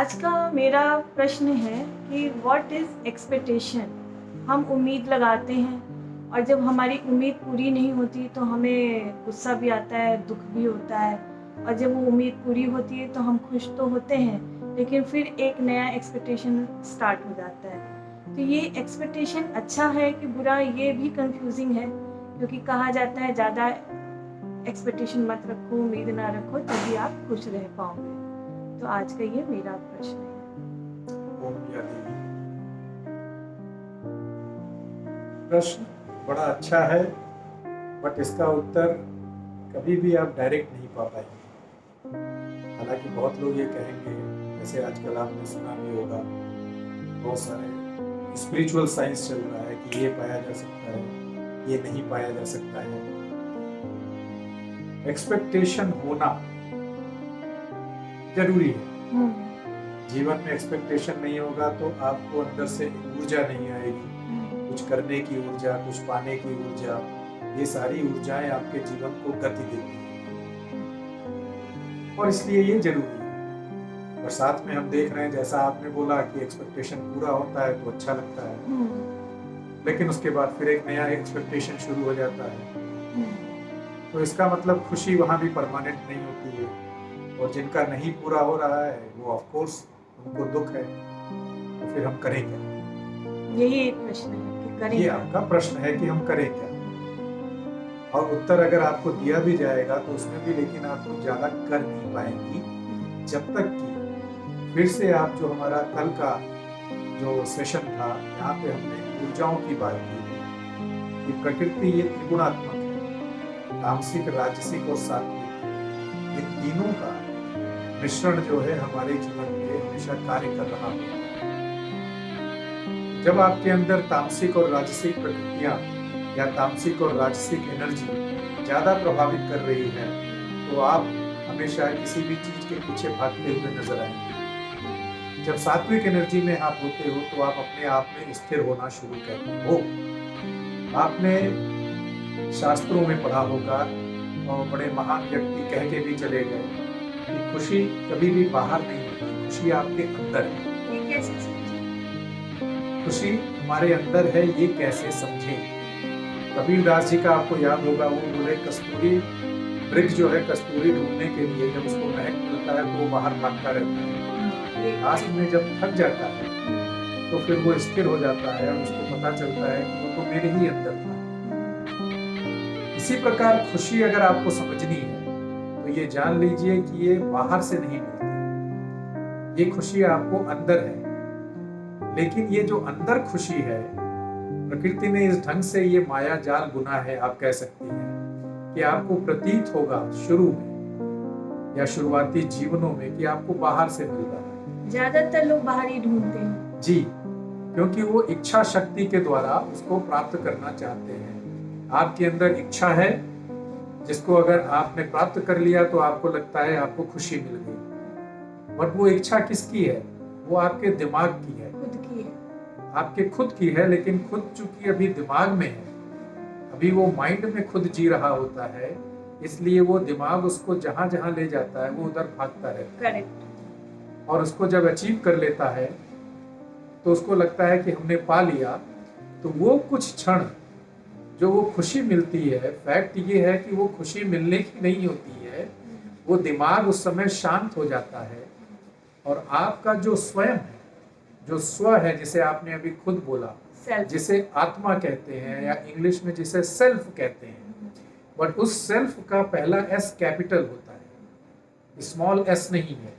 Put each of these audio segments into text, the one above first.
आज का मेरा प्रश्न है कि व्हाट इज़ एक्सपेक्टेशन। हम उम्मीद लगाते हैं और जब हमारी उम्मीद पूरी नहीं होती तो हमें गुस्सा भी आता है, दुख भी होता है। और जब वो उम्मीद पूरी होती है तो हम खुश तो होते हैं, लेकिन फिर एक नया एक्सपेक्टेशन स्टार्ट हो जाता है। तो ये एक्सपेक्टेशन अच्छा है कि बुरा, ये भी कंफ्यूजिंग है, क्योंकि कहा जाता है ज़्यादा एक्सपेक्टेशन मत रखो, उम्मीद ना रखो, तभी आप खुश रह पाओगे। तो आज का ये मेरा प्रश्न है। ओम या देवी। प्रश्न बड़ा अच्छा है, बट इसका उत्तर कभी भी आप डायरेक्ट नहीं पा पाएंगे। हालांकि बहुत लोग ये कहेंगे, जैसे आजकल आपने सुना भी होगा, बहुत सारे स्पिरिचुअल साइंस चल रहा है कि ये पाया जा सकता है, ये नहीं पाया जा सकता है। एक्सपेक्टेशन होना जरूरी है। जीवन में एक्सपेक्टेशन नहीं होगा तो आपको अंदर से ऊर्जा नहीं आएगी, कुछ करने की ऊर्जा, कुछ पाने की ऊर्जा, ये सारी ऊर्जाएं आपके जीवन को गति देती हैं और इसलिए ये जरूरी है। और साथ में हम देख रहे हैं, जैसा आपने बोला कि एक्सपेक्टेशन पूरा होता है तो अच्छा लगता है, लेकिन उसके बाद फिर एक नया एक्सपेक्टेशन शुरू हो जाता है। तो इसका मतलब खुशी वहां भी परमानेंट नहीं होती है, और जिनका नहीं पूरा हो रहा है वो ऑफ कोर्स उनको दुख है। तो फिर हम करें क्या? यही एक प्रश्न है कि करें ये क्या? आपका प्रश्न है कि हम करें क्या। और उत्तर अगर आपको दिया भी जाएगा तो उसमें भी लेकिन आप कुछ ज्यादा कर नहीं पाएंगी, जब तक कि फिर से आप जो हमारा कल का जो सेशन था, यहाँ पे हमने ऊर्जाओं की बात की कि प्रकृति ये त्रिगुणात्मक है, तामसिक, राजसिक और सात्विक। इन तीनों का मिश्रण जो है हमारे जीवन में हमेशा कार्य कर रहा है। जब आपके अंदर तामसिक और राजसिक प्रकृतियां या तामसिक और राजसिक एनर्जी ज्यादा प्रभावित कर रही है, तो आप हमेशा किसी भी चीज के पीछे भागते हुए नजर आएंगे। जब सात्विक एनर्जी में आप होते हो तो आप अपने आप में स्थिर होना शुरू करते हो। आपने शास्त्रों में पढ़ा होगा और बड़े महान व्यक्ति कह के भी चले गए कि खुशी कभी भी बाहर नहीं होती, खुशी आपके अंदर है। ये कैसे समझें? खुशी हमारे अंदर है, ये कैसे समझें? कबीरदास जी का आपको याद होगा, वो बोले कस्तूरी वृक्ष जो है कस्तूरी ढूंढने के लिए जब उसको महक मिलता है तो वो बाहर भागता रहता है। लास्ट में जब थक जाता है तो फिर वो स्थिर हो जाता है और उसको पता चलता है कि वो तो मेरे ही अंदर था। इसी प्रकार खुशी अगर आपको समझनी है तो ये जान लीजिए कि ये बाहर से नहीं मिलती, ये खुशी आपको अंदर है। लेकिन ये जो अंदर खुशी है, प्रकृति ने इस ढंग से ये माया जाल बुना है, आप कह सकती हैं कि आपको प्रतीत होगा शुरू में या शुरुआती जीवनों में कि आपको बाहर से मिल रहा है। ज्यादातर लोग बाहर ही ढूंढते हैं जी, क्योंकि वो इच्छा शक्ति के द्वारा उसको प्राप्त करना चाहते हैं। आपके अंदर इच्छा है, जिसको अगर आपने प्राप्त कर लिया तो आपको लगता है आपको खुशी मिल गई। बट वो इच्छा किसकी है? वो आपके दिमाग की है, खुद की है, आपके खुद की है। लेकिन खुद चूंकि अभी दिमाग में है, अभी वो माइंड में खुद जी रहा होता है, इसलिए वो दिमाग उसको जहां जहां ले जाता है वो उधर भागता रहता है। करेक्ट। और उसको जब अचीव कर लेता है तो उसको लगता है कि हमने पा लिया। तो वो कुछ क्षण जो वो खुशी मिलती है, फैक्ट ये है कि वो खुशी मिलने की नहीं होती है, वो दिमाग उस समय शांत हो जाता है और आपका जो स्वयं है, जो स्व है, जिसे आपने अभी खुद बोला, जिसे आत्मा कहते हैं या इंग्लिश में जिसे सेल्फ कहते हैं, बट उस सेल्फ का पहला एस कैपिटल होता है, स्मॉल एस नहीं है।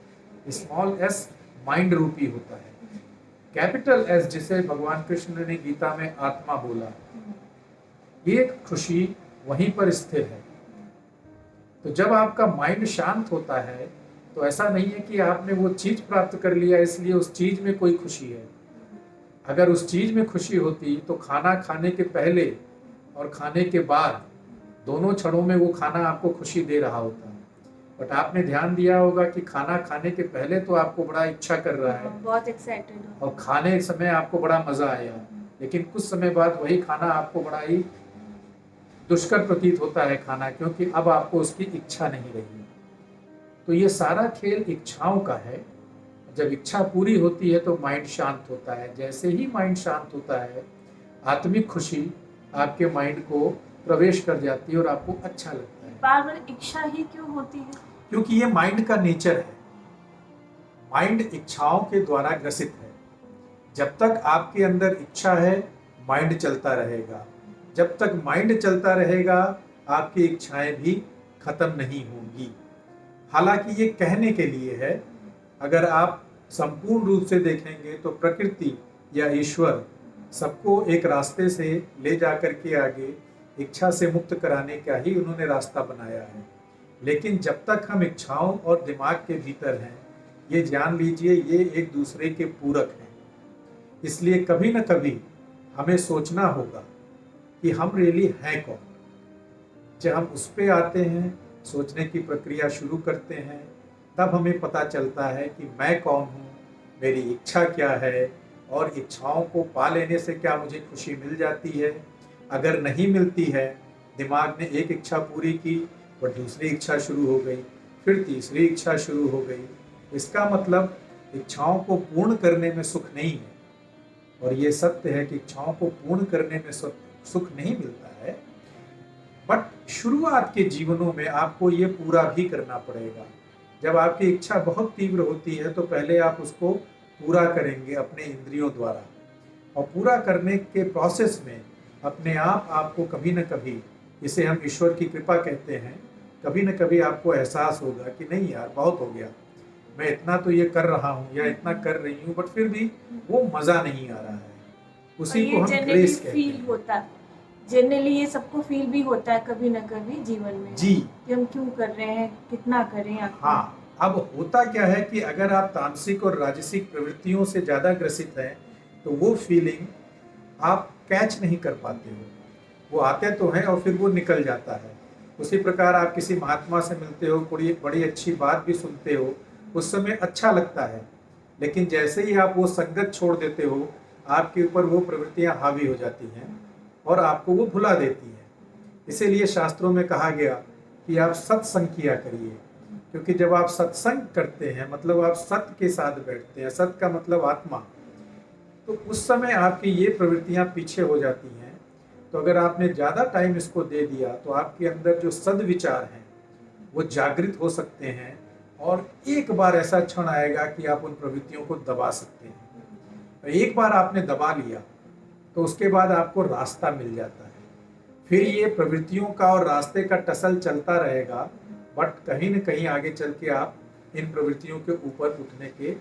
स्मॉल एस माइंड रूपी होता है, कैपिटल एस जिसे भगवान कृष्ण ने गीता में आत्मा बोला, ये खुशी वहीं पर स्थिर है। तो जब आपका माइंड शांत होता है तो ऐसा नहीं है कि आपने वो चीज प्राप्त कर लिया इसलिए उस चीज में कोई खुशी है। अगर उस चीज में खुशी होती तो खाना खाने के पहले और खाने के बाद दोनों क्षणों में वो खाना आपको खुशी दे रहा होता। बट आपने ध्यान दिया होगा कि खाना खाने के पहले तो आपको बड़ा इच्छा कर रहा है, बहुत एक्साइटेड और खाने के समय आपको बड़ा मजा आया, लेकिन कुछ समय बाद वही खाना आपको बड़ा ही दुष्कर प्रतीत होता है खाना, क्योंकि अब आपको उसकी इच्छा नहीं रही। तो ये सारा खेल इच्छाओं का है। जब इच्छा पूरी होती है तो माइंड शांत होता है। जैसे ही माइंड शांत होता है, आत्मिक खुशी आपके माइंड को प्रवेश कर जाती है और आपको अच्छा लगता है। बार बार इच्छा ही क्यों होती है? क्योंकि ये माइंड का नेचर है। माइंड इच्छाओं के द्वारा ग्रसित है। जब तक आपके अंदर इच्छा है, माइंड चलता रहेगा। जब तक माइंड चलता रहेगा, आपकी इच्छाएं भी खत्म नहीं होंगी। हालांकि ये कहने के लिए है, अगर आप संपूर्ण रूप से देखेंगे तो प्रकृति या ईश्वर सबको एक रास्ते से ले जाकर के आगे इच्छा से मुक्त कराने का ही उन्होंने रास्ता बनाया है। लेकिन जब तक हम इच्छाओं और दिमाग के भीतर हैं, ये जान लीजिए ये एक दूसरे के पूरक हैं। इसलिए कभी न कभी हमें सोचना होगा कि हम रियली हैं कौन। जब हम उस पे आते हैं, सोचने की प्रक्रिया शुरू करते हैं, तब हमें पता चलता है कि मैं कौन हूँ, मेरी इच्छा क्या है और इच्छाओं को पा लेने से क्या मुझे खुशी मिल जाती है। अगर नहीं मिलती है, दिमाग ने एक इच्छा पूरी की और दूसरी इच्छा शुरू हो गई, फिर तीसरी इच्छा शुरू हो गई। इसका मतलब इच्छाओं को पूर्ण करने में सुख नहीं है। और ये सत्य है कि इच्छाओं को पूर्ण करने में सुख नहीं मिलता है, बट शुरुआत के जीवनों में आपको ये पूरा भी करना पड़ेगा। जब आपकी इच्छा बहुत तीव्र होती है तो पहले आप उसको पूरा करेंगे अपने इंद्रियों द्वारा, और पूरा करने के प्रोसेस में अपने आप आपको कभी न कभी, इसे हम ईश्वर की कृपा कहते हैं, कभी न कभी आपको एहसास होगा कि नहीं यार बहुत हो गया, मैं इतना तो ये कर रहा हूँ या इतना कर रही हूँ, बट फिर भी वो मज़ा नहीं आ रहा है। उसी को हम ग्रेस कहते हैं। होता है जनरली, ये सबको फील भी होता है कभी ना कभी जीवन में जी, कि हम क्यों कर रहे हैं, कितना करें आखिर। हाँ। अब होता क्या है कि अगर आप तामसिक और राजसिक प्रवृत्तियों से ज़्यादा ग्रसित हैं तो वो फीलिंग आप कैच नहीं कर पाते हो। वो आते तो हैं और फिर वो निकल जाता है। उसी प्रकार आप किसी महात्मा से मिलते हो, बड़ी बड़ी अच्छी बात भी सुनते हो, उस समय अच्छा लगता है, लेकिन जैसे ही आप वो संगत छोड़ देते हो, आपके ऊपर वो प्रवृत्तियां हावी हो जाती हैं और आपको वो भुला देती हैं। इसीलिए शास्त्रों में कहा गया कि आप सत्संग किया करिए, क्योंकि जब आप सत्संग करते हैं मतलब आप सत्य के साथ बैठते हैं, सत्य का मतलब आत्मा, तो उस समय आपकी ये प्रवृत्तियां पीछे हो जाती हैं। तो अगर आपने ज़्यादा टाइम इसको दे दिया तो आपके अंदर जो सद्विचार हैं वो जागृत हो सकते हैं, और एक बार ऐसा क्षण आएगा कि आप उन प्रवृत्तियों को दबा सकते हैं। एक बार आपने दबा लिया तो उसके बाद आपको रास्ता मिल जाता है। फिर ये प्रवृत्तियों का और रास्ते का टसल चलता रहेगा, बट कहीं न कहीं आगे चल के आप इन प्रवृत्तियों के ऊपर उठने के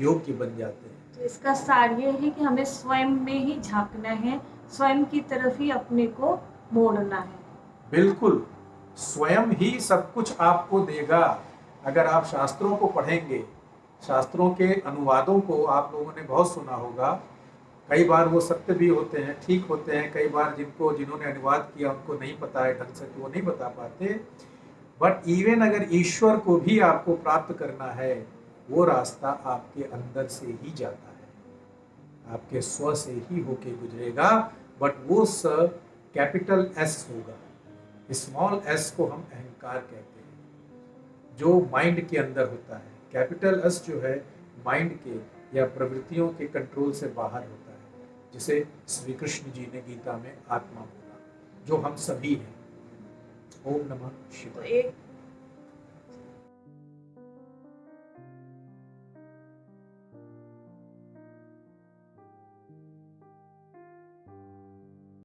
योग्य बन जाते हैं। तो इसका सार ये है कि हमें स्वयं में ही झांकना है, स्वयं की तरफ ही अपने को मोड़ना है। बिल्कुल, स्वयं ही सब कुछ आपको देगा। अगर आप शास्त्रों को पढ़ेंगे, शास्त्रों के अनुवादों को आप लोगों ने बहुत सुना होगा, कई बार वो सत्य भी होते हैं, ठीक होते हैं, कई बार जिन्होंने अनुवाद किया उनको नहीं पता है ढंग से, तो वो नहीं बता पाते। बट इवन अगर ईश्वर को भी आपको प्राप्त करना है, वो रास्ता आपके अंदर से ही जाता है, आपके स्व से ही होके गुजरेगा, बट वो स कैपिटल एस होगा। स्मॉल एस को हम अहंकार कहते हैं, जो माइंड के अंदर होता है। कैपिटल एस जो है माइंड के या प्रवृत्तियों के कंट्रोल से बाहर होता है, जिसे श्री कृष्ण जी ने गीता में आत्मा बोला, जो हम सभी हैं। ओम नमः शिवाय। तो एक